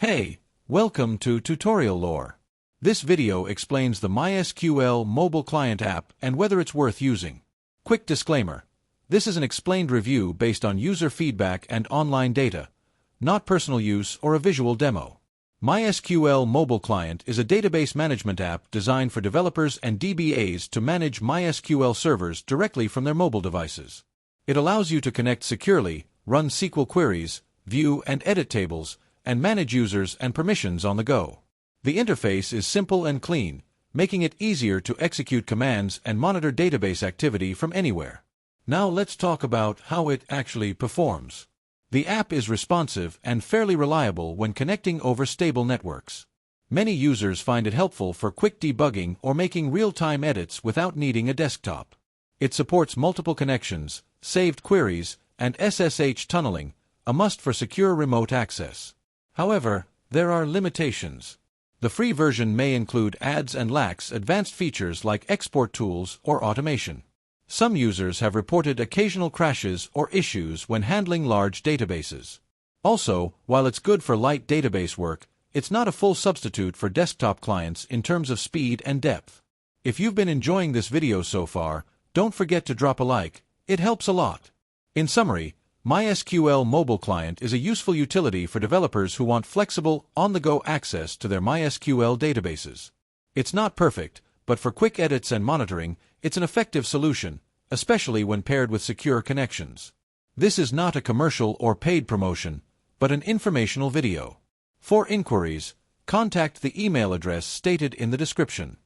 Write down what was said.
Hey, welcome to Tutorial Lore. This video explains the MySQL Mobile Client app and whether it's worth using. Quick disclaimer. This is an explained review based on user feedback and online data, not personal use or a visual demo. MySQL Mobile Client is a database management app designed for developers and DBAs to manage MySQL servers directly from their mobile devices. It allows you to connect securely, run SQL queries, view and edit tables, and manage users and permissions on the go. The interface is simple and clean, making it easier to execute commands and monitor database activity from anywhere. Now let's talk about how it actually performs. The app is responsive and fairly reliable when connecting over stable networks. Many users find it helpful for quick debugging or making real-time edits without needing a desktop. It supports multiple connections, saved queries, and SSH tunneling, a must for secure remote access. However, there are limitations. The free version may include ads and lacks advanced features like export tools or automation. Some users have reported occasional crashes or issues when handling large databases. Also, while it's good for light database work, it's not a full substitute for desktop clients in terms of speed and depth. If you've been enjoying this video so far, don't forget to drop a like. It helps a lot. In summary, MySQL Mobile Client is a useful utility for developers who want flexible, on-the-go access to their MySQL databases. It's not perfect, but for quick edits and monitoring, it's an effective solution, especially when paired with secure connections. This is not a commercial or paid promotion, but an informational video. For inquiries, contact the email address stated in the description.